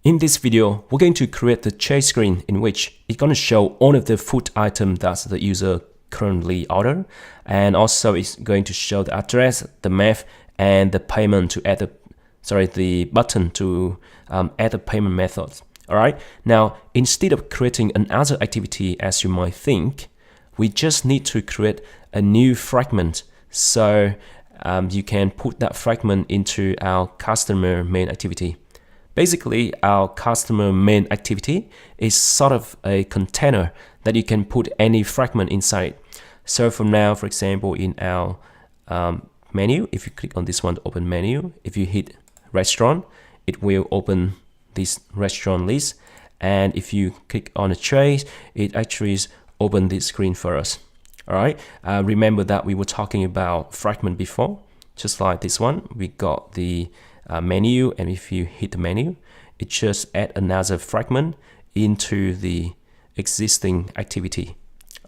In this video, we're going to create the chase screen in which it's going to show all of the food item that the user currently ordered, and also it's going to show the address, the map, and the payment to add the button to add the payment methods. All right. Now, instead of creating another activity, as you might think, we just need to create a new fragment. So you can put that fragment into our customer main activity. Basically, our customer main activity is sort of a container that you can put any fragment inside. So for now, for example, in our menu, if you click on this one to open menu, if you hit restaurant, it will open this restaurant list. And if you click on a trace, it actually open this screen for us. All right. Remember that we were talking about fragment before, just like this one. We got the menu, and if you hit the menu, it just add another fragment into the existing activity.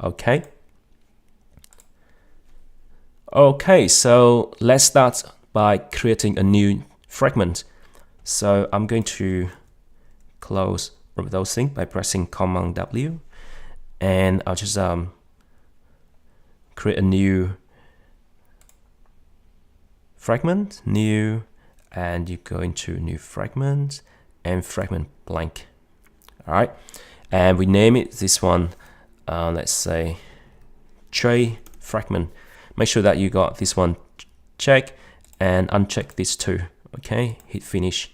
Okay. Okay, so let's start by creating a new fragment. So I'm going to close those things by pressing Command W, and I'll just create a new fragment, new, and you go into new fragment and fragment blank. All right, and we name it this one, let's say tray fragment. Make sure that you got this one check and uncheck this two. Okay, hit finish.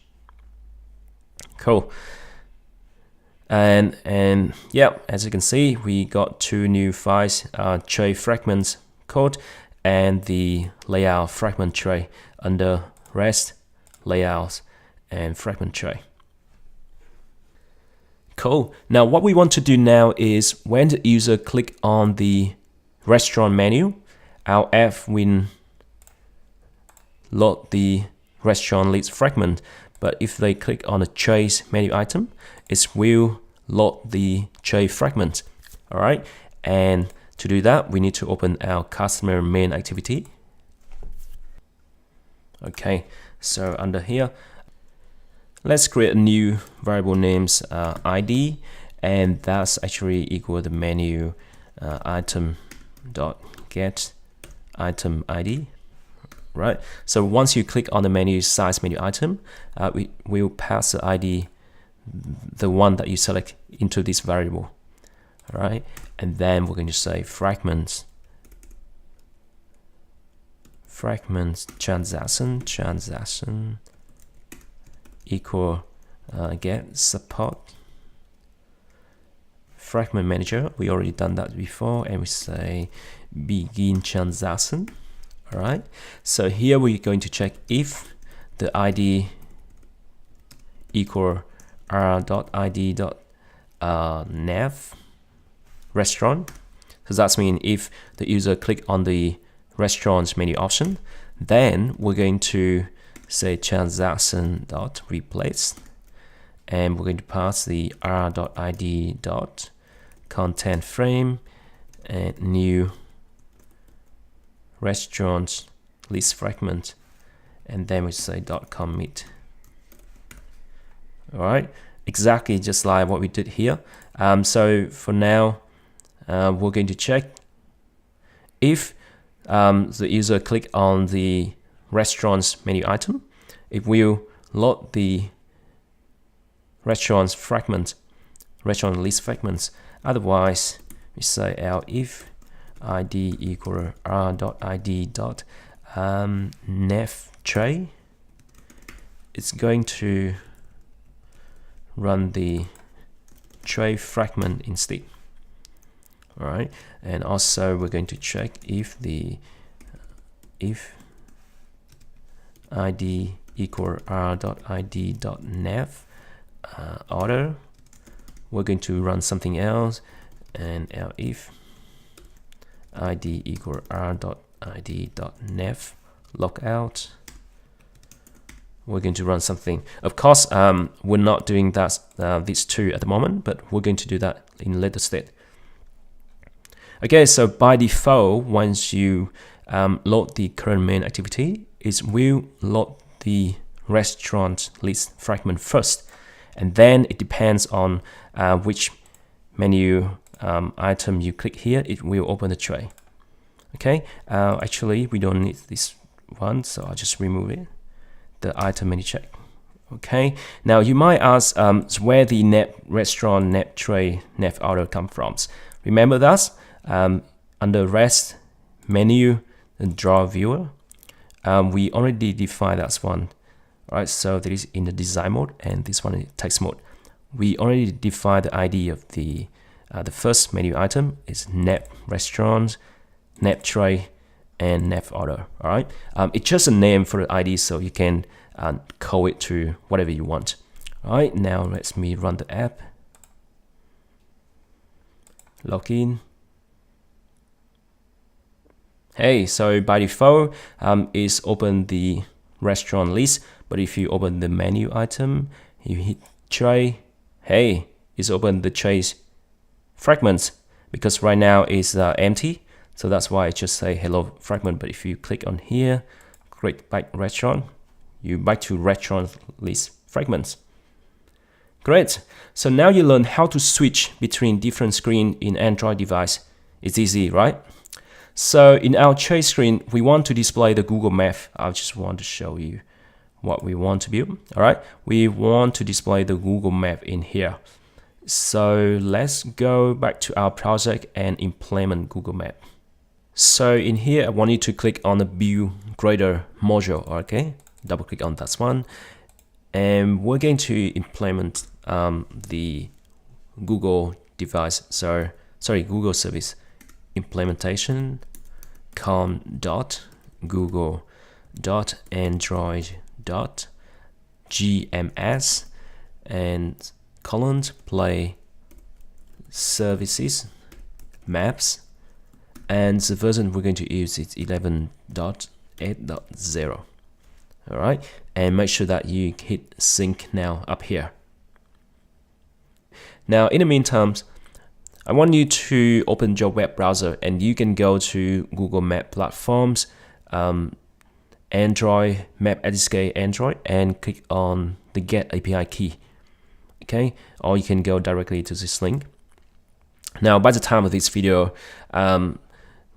Cool. And yeah, as you can see, we got two new files, tray fragments code and the layout fragment tray under rest, layouts, and fragment tray. Cool. Now what we want to do now is when the user click on the restaurant menu, our app will load the restaurant list fragment. But if they click on a trace menu item, it will load the trace fragment. All right. And to do that, we need to open our customer main activity. Okay. So under here, let's create a new variable names ID, and that's actually equal the menu item dot get item ID. Right. So once you click on the menu size menu item, we will pass the ID, the one that you select, into this variable. All right. And then we're going to say fragments transaction equal get support fragment manager. We already done that before, and we say begin transaction. All right. So here we're going to check if the ID equal r.id.nav restaurant. So that's mean if the user click on the restaurants menu option, then we're going to say transaction.replace, and we're going to pass the r.id.content frame and new restaurant list fragment, and then we say .commit. All right, exactly just like what we did here. So for now, we're going to check if the user click on the restaurants menu item, it will load the restaurants fragment, restaurant list fragments. Otherwise, we say if id equal r.id.nav tray, it's going to run the tray fragment instead. All right, and also we're going to check if id equal r.id.nav order, we're going to run something else, and if id equal r.id.nav logout, we're going to run something. Of course, we're not doing that these two at the moment, but we're going to do that in later state. Okay, so by default, once you load the current main activity, it will load the restaurant list fragment first, and then it depends on which menu item you click here, it will open the tray. Okay, actually we don't need this one, so I'll just remove it, the item menu check. Okay, now you might ask where the nav restaurant, nav tray, nav order come from. Remember that under rest menu and draw viewer, we already defined that one. All right, so that is in the design mode, and this one is text mode. We already defined the ID of the first menu item is nav restaurant, nav tray, and nav order. All right, it's just a name for the ID, so you can call it to whatever you want. All right, now let me run the app. Login. Hey, so by default, it's open the restaurant list, but if you open the menu item, you hit tray, hey, it's open the trays fragments, because right now it's empty, so that's why I just say hello fragment. But if you click on here, create back restaurant, you back to restaurant list fragments. Great, so now you learn how to switch between different screen in Android device. It's easy, right? So in our chase screen, we want to display the Google Map. I just want to show you what we want to build. All right, we want to display the Google Map in here. So let's go back to our project and implement Google Map. So in here, I want you to click on the Build Grader module. Okay, double click on that one, and we're going to implement the Google device. So sorry, Google service implementation com.google.android.gms and colon play services maps, and the version we're going to use is 11.8.0. all right, and make sure that you hit sync now up here. Now in the meantime, I want you to open your web browser, and you can go to Google Map platforms, Android, Map SDK Android, and click on the Get API key. Okay, or you can go directly to this link. Now, by the time of this video,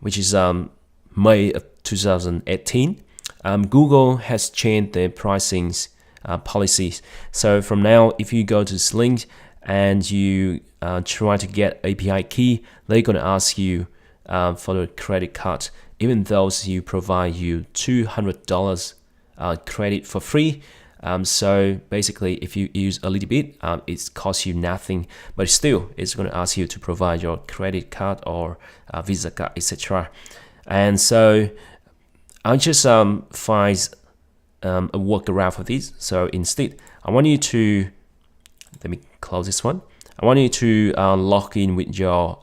which is May of 2018, Google has changed their pricing policies. So from now, if you go to this link and you try to get API key, they're going to ask you for the credit card, even though you provide you $200 credit for free. So basically, if you use a little bit, it costs you nothing, but still, it's going to ask you to provide your credit card or Visa card, etc. And so I just find a workaround for this. So instead, I want you to, let me close this one. I want you to log in with your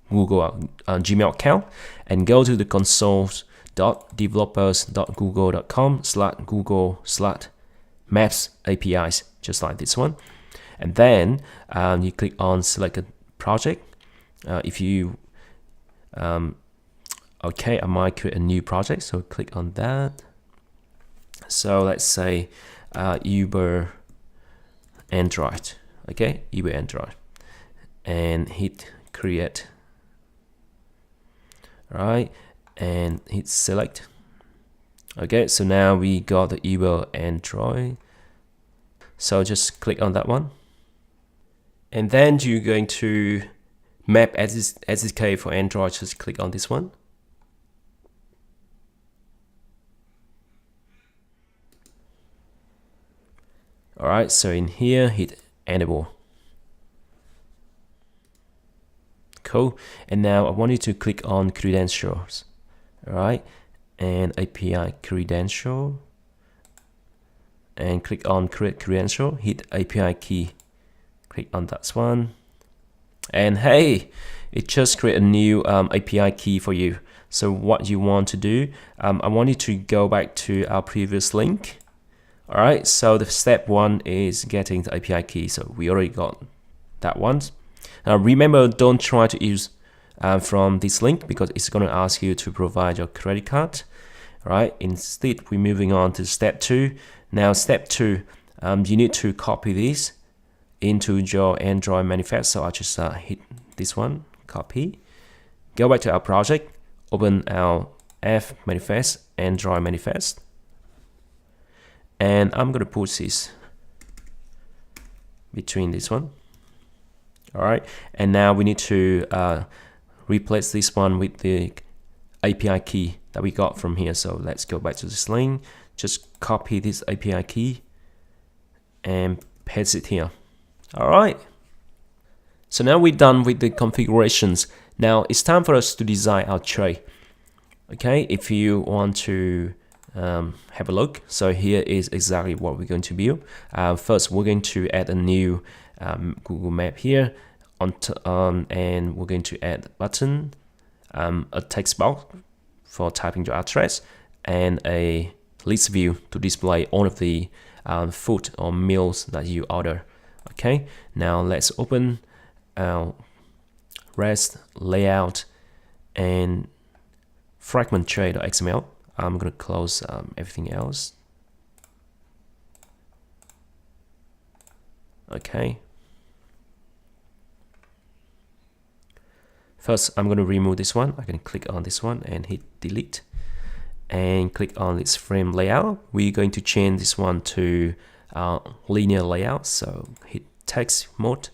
Google Gmail account and go to the console.developers.google.com/Google/Maps APIs, just like this one. And then you click on select a project. If you, okay, I might create a new project, so click on that. So let's say Uber Android, okay, Uber Android, and hit create. Right, and hit select. Okay, so now we got the Uber Android. So just click on that one, and then you're going to Map SDK for Android. Just click on this one. All right, so in here, hit enable. Cool. And now I want you to click on credentials. All right, and API credential, and click on create credential. Hit API key. Click on that one, and hey, it just create a new API key for you. So what you want to do, I want you to go back to our previous link. All right, so the step one is getting the API key. So we already got that one. Now remember, don't try to use from this link because it's going to ask you to provide your credit card. All right, instead we're moving on to step two. Now step two, you need to copy this into your Android manifest. So I'll just hit this one, copy, go back to our project, open our F manifest, Android manifest, and I'm going to put this between this one. All right, and now we need to replace this one with the API key that we got from here. So let's go back to this link, just copy this API key and paste it here. All right, so now we're done with the configurations. Now it's time for us to design our tray. Okay, if you want to have a look, so here is exactly what we're going to build. First, we're going to add a new Google Map here, and we're going to add a button, a text box for typing your address, and a list view to display all of the food or meals that you order. Okay, now let's open our REST layout and fragment tray.xml. I'm going to close everything else. Okay. First, I'm going to remove this one. I can click on this one and hit delete, and click on this frame layout. We're going to change this one to linear layout. So hit text mode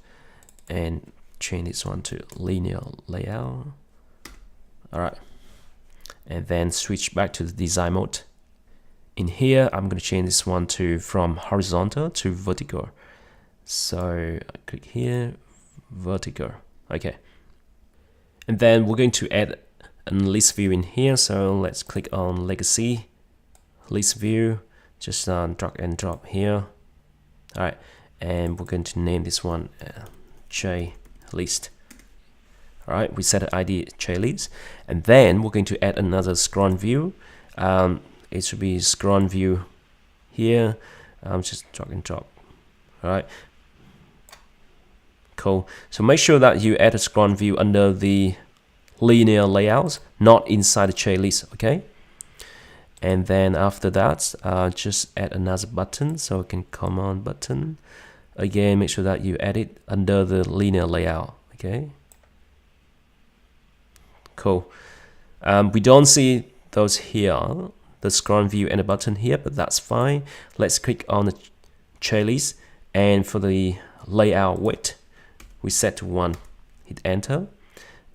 and change this one to linear layout. All right. And then switch back to the design mode. In here, I'm going to change this one from horizontal to vertical. So I click here, vertical. Okay. And then we're going to add a list view in here. So let's click on legacy, list view, just drag and drop here. All right. And we're going to name this one J list. All right, we set an ID tray list, and then we're going to add another scroll view. It should be scroll view here. Just drag and drop. All right, cool. So make sure that you add a scroll view under the linear layouts, not inside the tray list. Okay, and then after that, just add another button. So we can command button. Again, make sure that you add it under the linear layout. Okay. Cool. We don't see those here, the scroll view and the button here, but that's fine. Let's click on the tray list, and for the layout width, we set to 1. Hit enter.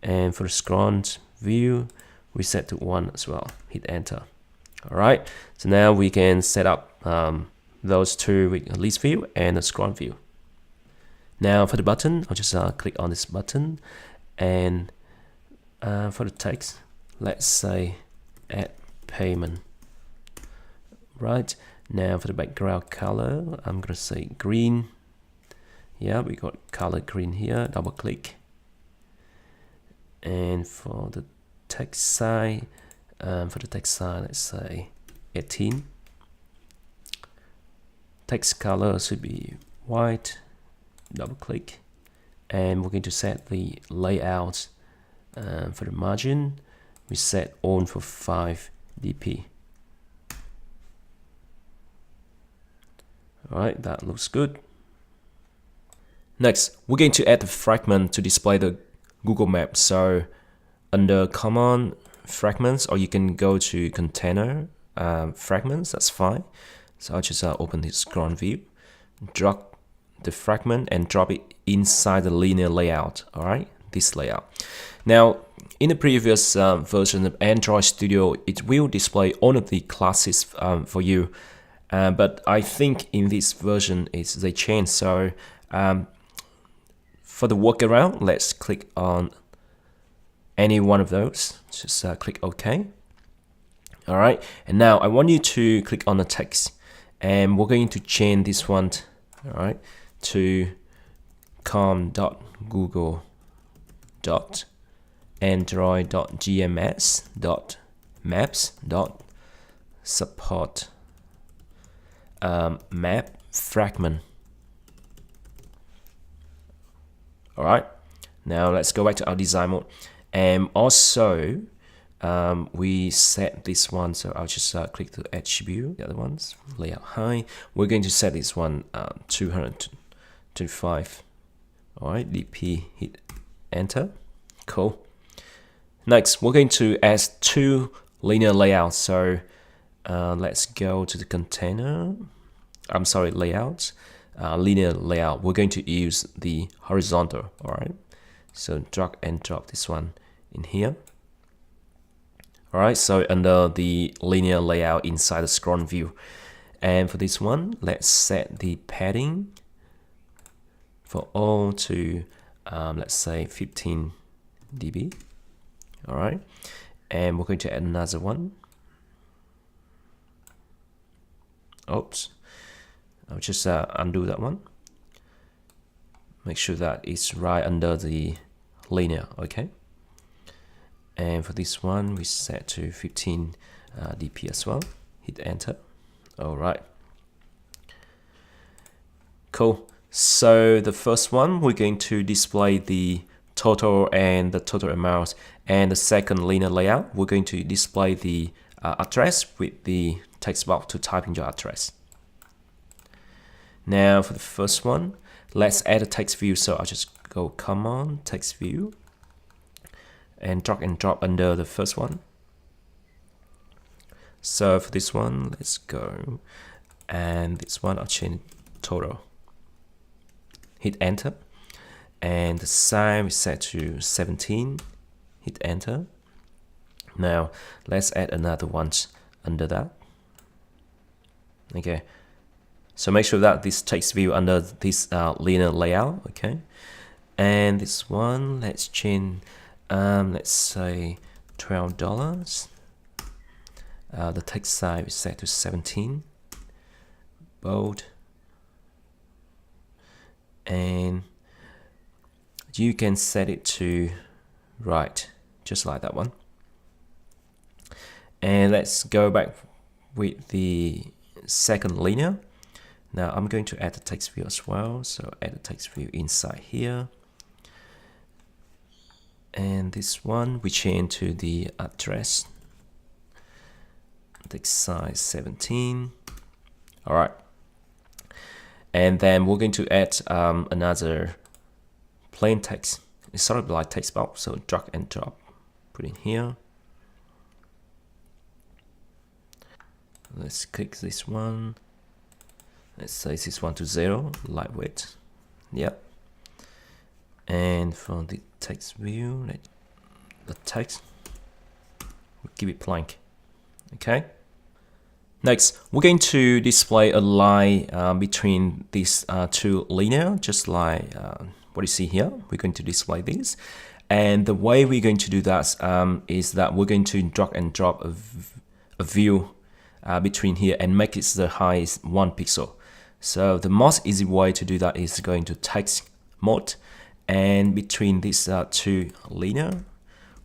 And for the scroll view, we set to 1 as well. Hit enter. All right. So now we can set up those two with a list view and a scroll view. Now for the button, I'll just click on this button, and for the text, let's say add payment. Right, now for the background color, I'm gonna say green. Yeah, we got color green here. Double click, and for the text size, let's say 18. Text color should be white. Double click, and we're going to set the layout. For the margin, we set on for 5 dp. All right, that looks good. Next, we're going to add the fragment to display the Google Map. So under command fragments, or you can go to container fragments, that's fine. So I'll just open this scroll view, drag the fragment and drop it inside the linear layout. All right, this layout. Now, in the previous version of Android Studio, it will display all of the classes for you. But I think in this version, they changed. So for the workaround, let's click on any one of those. Just click OK. All right. And now I want you to click on the text. And we're going to change this one, all right, to com.google.android.gms.maps.support map fragment. All right, now let's go back to our design mode, and also we set this one, so I'll just click the attribute, the other ones, layout high. We're going to set this one 225. All right, DP, hit enter. Cool. Next, we're going to add two linear layouts. So let's go to the container. I'm sorry, layouts. Linear layout. We're going to use the horizontal. All right. So drag and drop this one in here. All right. So under the linear layout inside the scroll view, and for this one, let's set the padding for all to let's say 15 dB. All right, and we're going to add another one. Oops, I'll just undo that one. Make sure that it's right under the linear. Okay, and for this one, we set to 15 dB as well. Hit enter. All right, cool. So the first one, we're going to display the total and the total amount, and the second linear layout, we're going to display the address with the text box to type in your address. Now for the first one, let's add a text view. So I'll just go command text view and drag and drop under the first one. So for this one, let's go, and this one I'll change total. Hit enter, and the size we set to 17. Hit enter. Now let's add another one under that. Okay, so make sure that this text view under this linear layout. Okay, and this one, let's change. Let's say $12. The text size is set to 17. Bold. And you can set it to right, just like that one. And let's go back with the second linear. Now I'm going to add the text view as well. So add the text view inside here. And this one we change to the address. Text size 17. All right. And then we're going to add another plain text. It's sort of like text box, so drag and drop, put in here. Let's click this one. Let's say this one to 0, lightweight. Yep. And for the text view, the text, we'll give it blank. Okay. Next, we're going to display a line between these two linear, just like what you see here. We're going to display this. And the way we're going to do that is that we're going to drag and drop a view between here and make it the height 1 pixel. So the most easy way to do that is going to text mode. And between these two linear,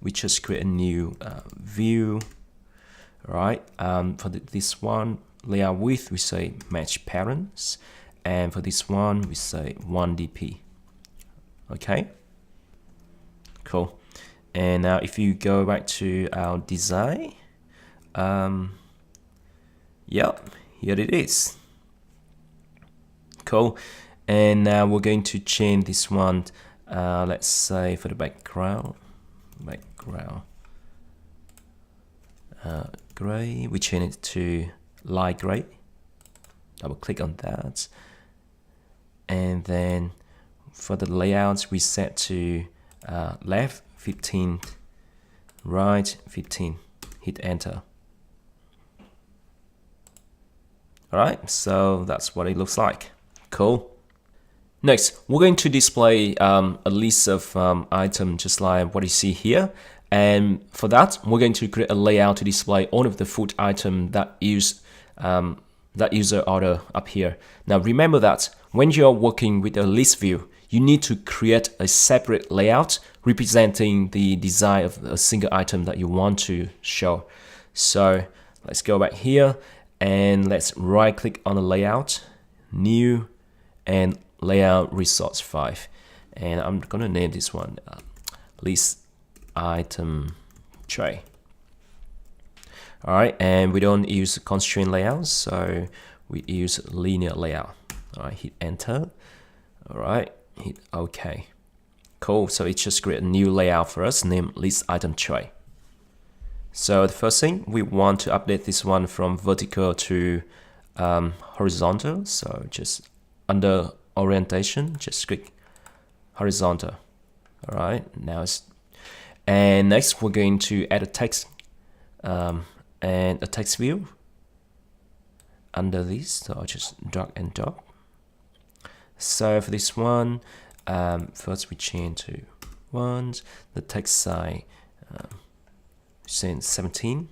we just create a new view. Right, for this one, layout width, we say match parents, and for this one, we say 1 dp. Okay, cool. And now if you go back to our design, yep, here it is. Cool. And now we're going to change this one, let's say for the background, gray, we change it to light gray. Double click on that, and then for the layouts we set to left 15, right 15. Hit enter. Alright, so that's what it looks like. Cool. Next, we're going to display a list of items just like what you see here. And for that, we're going to create a layout to display all of the food items that user order up here. Now remember that when you're working with a list view, you need to create a separate layout representing the design of a single item that you want to show. So let's go back here and let's right click on the layout, new, and layout resource 5. And I'm gonna name this one list item tray. All right, and we don't use constraint layouts, so we use linear layout. All right, hit enter. All right, hit OK. Cool, so it just create a new layout for us named list item tray. So the first thing, we want to update this one from vertical to horizontal. So just under orientation, just click horizontal. All right, now and next we're going to add a text and a text view under this. So I'll just drag and drop. So for this one, first we change to ones, the text size saying 17,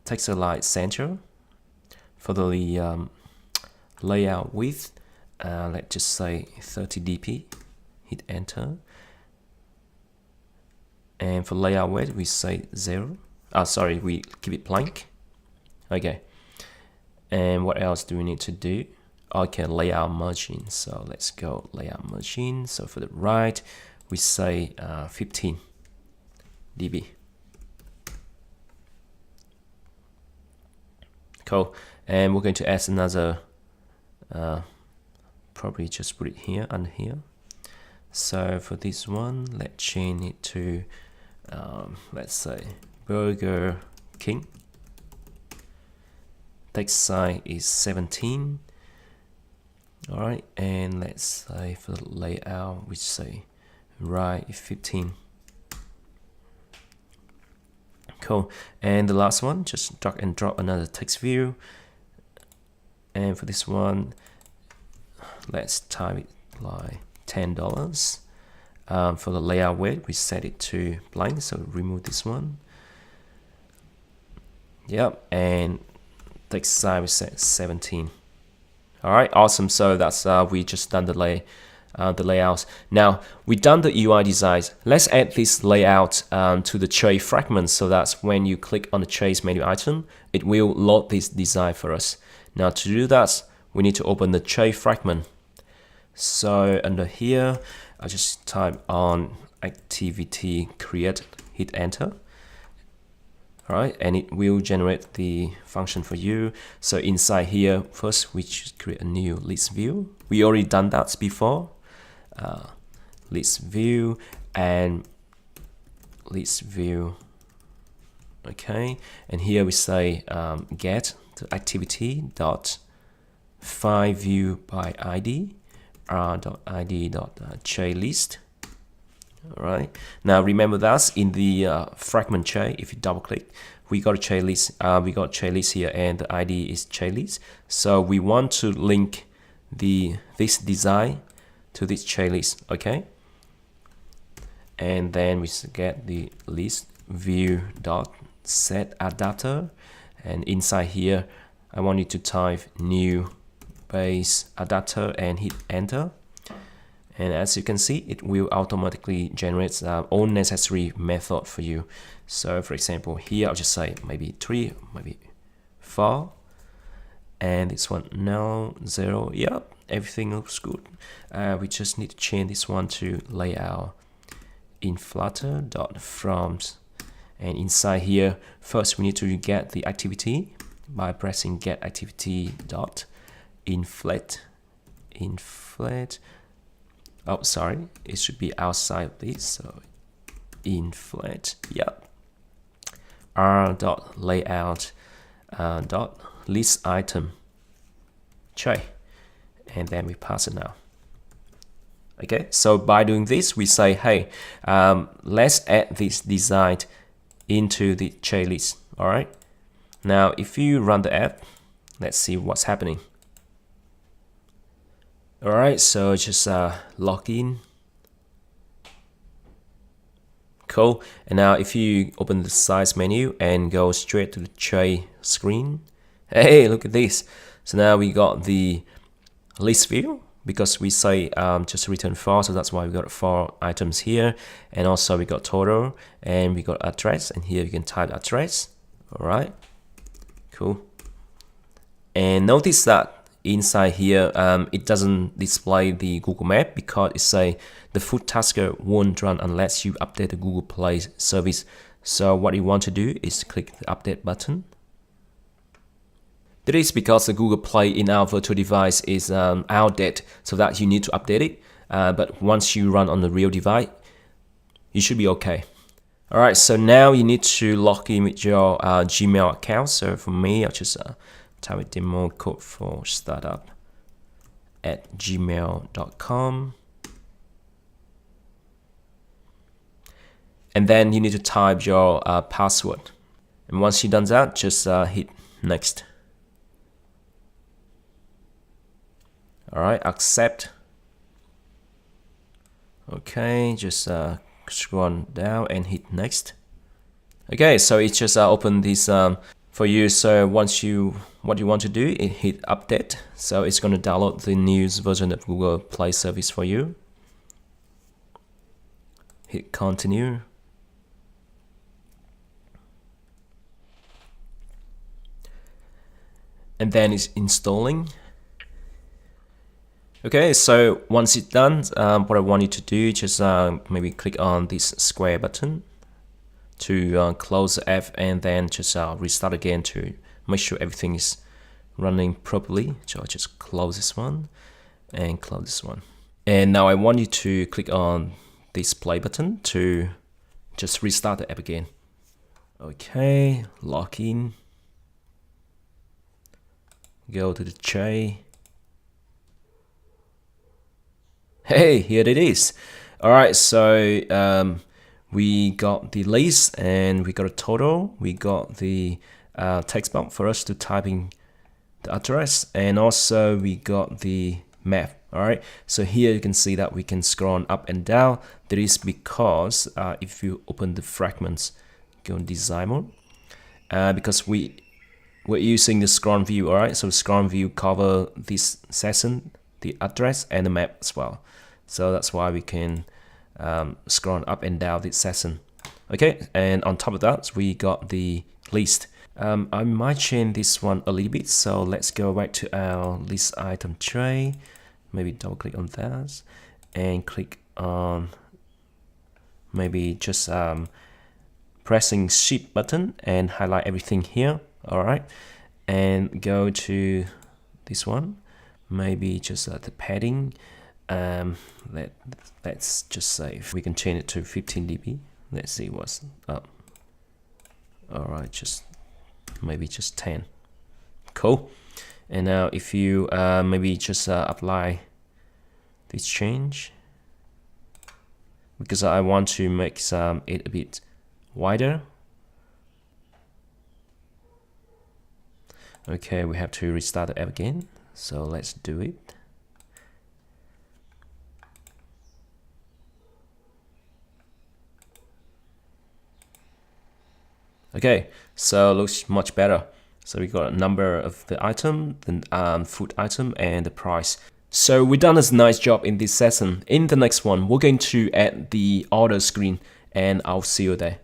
text align center. For the layout width, let's just say 30 dp, hit enter. And for layout weight, we say 0. Sorry, we keep it blank. Okay. And what else do we need to do? Okay, layout margin. So let's go layout margin. So for the right, we say 15 dB. Cool. And we're going to add another, probably just put it here under here. So for this one, let's change it to, let's say Burger King. Text size is 17. All right, and let's say for the layout, we say right 15. Cool. And the last one, just drag and drop another text view. And for this one, let's type it like $10. For the layout weight, we set it to blank, so remove this one. Yep, and text size we set 17. All right, awesome. So that's we just done the layouts. Now we done the UI design. Let's add this layout to the tray fragment, so that's when you click on the trace menu item, it will load this design for us. Now to do that, we need to open the tray fragment. So under here, I just type on activity create, hit enter. All right, and it will generate the function for you. So inside here, first we just create a new list view. We already done that before. List view and list view. Okay, and here we say get the activity dot find view by ID r.id.traylist. All right. Now remember that in the fragment tray, if you double click, we got a tray list. We got tray list here, and the ID is tray list. So we want to link this design to this tray list. Okay. And then we get the list view dot set adapter, and inside here, I want you to type new base adapter and hit enter. And as you can see, it will automatically generate all necessary method for you. So for example, here I'll just say maybe 3, maybe 4, and this one no 0. Yep, everything looks good. We just need to change this one to layout in flutter.from, and inside here, first we need to get the activity by pressing get activity dot inflate. Oh, sorry, it should be outside of this, so inflate, yep. r.layout dot list item tray, and then we pass it now. Okay, so by doing this, we say, hey, let's add this design into the tray list. All right, now if you run the app, let's see what's happening. Alright, so just log in. Cool. And now if you open the size menu and go straight to the tray screen, hey, look at this. So now we got the list view, because we say just return 4, so that's why we got 4 items here. And also we got total, and we got address, and here you can type address. Alright, cool. And notice that inside here, it doesn't display the Google Map, because it say the food tasker won't run unless you update the Google Play service. So what you want to do is click the update button. That is because the Google Play in our virtual device is outdated, so that you need to update it. But once you run on the real device, you should be okay. Alright, so now you need to log in with your Gmail account. So for me, I'll just type a demo code for startup at gmail.com. And then you need to type your password. And once you've done that, just hit next. Alright, accept. Okay, just scroll down and hit next. Okay, so it just opened this for you. So what you want to do is hit update. So it's going to download the newest version of Google Play service for you. Hit continue. And then it's installing. Okay, so once it's done, what I want you to do, just maybe click on this square button to close the app, and then just restart again to make sure everything is running properly. So I'll just close this one and close this one. And now I want you to click on this play button to just restart the app again. Okay, log in. Go to the tray. Hey, here it is. Alright, so we got the list and we got a total. We got the text box for us to type in the address, and also we got the map. Alright, so here you can see that we can scroll up and down. That is because if you open the fragments, go in design mode, because we're using the scroll view. Alright, so scroll view cover this section, the address and the map as well. So that's why we can scroll up and down this section. Okay, and on top of that, we got the list. I might change this one a little bit. So let's go back to our list item tray. Maybe double click on that and click on maybe just pressing shift button and highlight everything here. All right, and go to this one. Maybe just the padding. Let's just say we can change it to 15 dB. Let's see what's up. All right, just maybe just 10. Cool. And now if you maybe just apply this change, because I want to make it a bit wider. Okay, we have to restart the app again, so let's do it. Okay, so it looks much better. So we got a number of the item, the food item, and the price. So we've done a nice job in this session. In the next one, we're going to add the order screen, and I'll see you there.